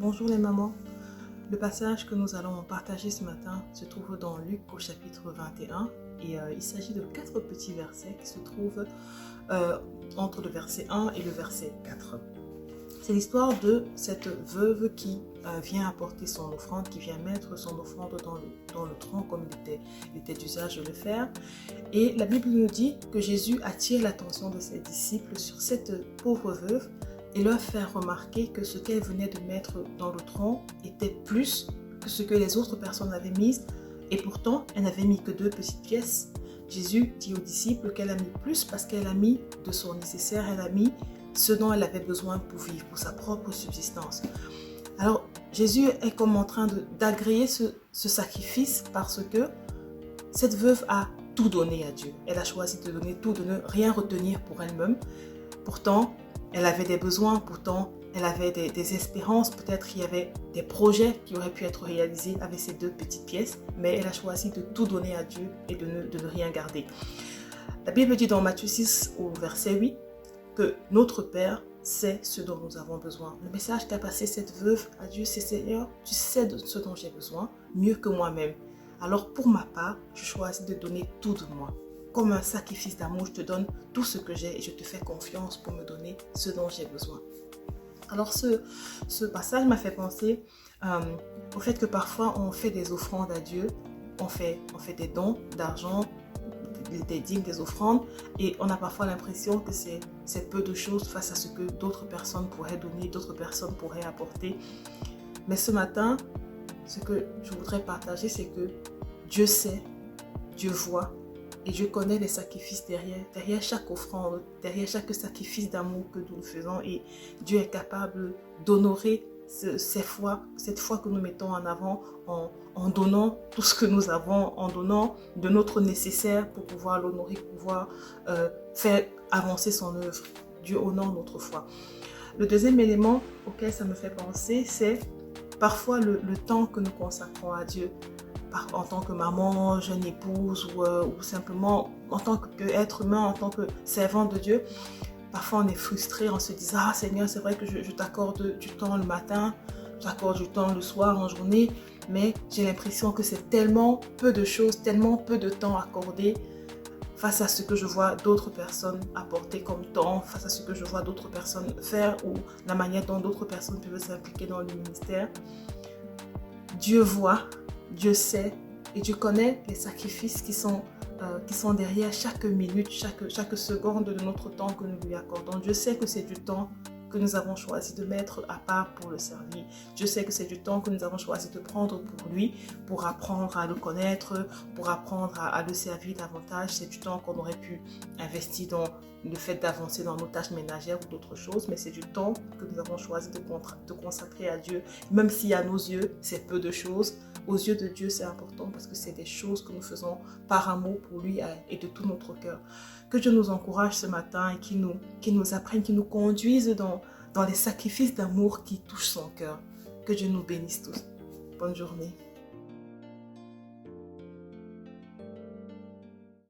Bonjour les mamans. Le passage que nous allons partager ce matin se trouve dans Luc au chapitre 21 et il s'agit de 4 petits versets qui se trouvent entre le verset 1 et le verset 4. C'est l'histoire de cette veuve qui vient apporter son offrande, qui vient mettre son offrande dans le tronc comme il était d'usage de le faire. Et la Bible nous dit que Jésus attire l'attention de ses disciples sur cette pauvre veuve et leur fait remarquer que ce qu'elle venait de mettre dans le tronc était plus que ce que les autres personnes avaient mis. Et pourtant, elle n'avait mis que 2 petites pièces. Jésus dit aux disciples qu'elle a mis plus parce qu'elle a mis de son nécessaire, elle a mis ce dont elle avait besoin pour vivre, pour sa propre subsistance. Alors, Jésus est comme en train d'agréer ce sacrifice parce que cette veuve a tout donné à Dieu. Elle a choisi de donner tout, de ne rien retenir pour elle-même. Pourtant, elle avait des besoins, pourtant, elle avait des espérances. Peut-être qu'il y avait des projets qui auraient pu être réalisés avec ces 2 petites pièces, mais elle a choisi de tout donner à Dieu et de ne rien garder. La Bible dit dans Matthieu 6 au verset 8 que notre Père sait ce dont nous avons besoin. Le message qu'a passé cette veuve à Dieu, c'est Seigneur, tu sais de ce dont j'ai besoin, mieux que moi-même. Alors pour ma part, je choisis de donner tout de moi. Comme un sacrifice d'amour, je te donne tout ce que j'ai et je te fais confiance pour me donner ce dont j'ai besoin. Alors ce passage m'a fait penser au fait que parfois on fait des offrandes à Dieu, on fait des dons d'argent, des dîmes, des offrandes, et on a parfois l'impression que c'est peu de choses face à ce que d'autres personnes pourraient donner, d'autres personnes pourraient apporter. Mais ce matin, ce que je voudrais partager, c'est que Dieu sait, Dieu voit, et Dieu connaît les sacrifices derrière chaque offrande, derrière chaque sacrifice d'amour que nous faisons, et Dieu est capable d'honorer cette foi que nous mettons en avant en donnant tout ce que nous avons, en donnant de notre nécessaire pour pouvoir l'honorer, pour pouvoir faire avancer son œuvre. Dieu honore notre foi. Le deuxième élément auquel ça me fait penser, c'est parfois le temps que nous consacrons à Dieu. En tant que maman, jeune épouse ou simplement en tant qu'être humain, en tant que servant de Dieu. Parfois on est frustré en se disant « Ah Seigneur, c'est vrai que je t'accorde du temps le matin, je t'accorde du temps le soir, en journée, mais j'ai l'impression que c'est tellement peu de choses, tellement peu de temps accordé face à ce que je vois d'autres personnes apporter comme temps, face à ce que je vois d'autres personnes faire ou la manière dont d'autres personnes peuvent s'impliquer dans le ministère. » Dieu voit, Dieu sait et Dieu connaît les sacrifices qui sont derrière chaque minute, chaque seconde de notre temps que nous lui accordons. Dieu sait que c'est du temps que nous avons choisi de mettre à part pour le servir. Dieu sait que c'est du temps que nous avons choisi de prendre pour lui, pour apprendre à le connaître, pour apprendre à le servir davantage. C'est du temps qu'on aurait pu investir dans le fait d'avancer dans nos tâches ménagères ou d'autres choses, mais c'est du temps que nous avons choisi de consacrer à Dieu. Même si à nos yeux, c'est peu de choses, aux yeux de Dieu, c'est important parce que c'est des choses que nous faisons par amour pour lui et de tout notre cœur. Que Dieu nous encourage ce matin et qu'il nous apprenne, qu'il nous conduise dans les sacrifices d'amour qui touchent son cœur. Que Dieu nous bénisse tous. Bonne journée.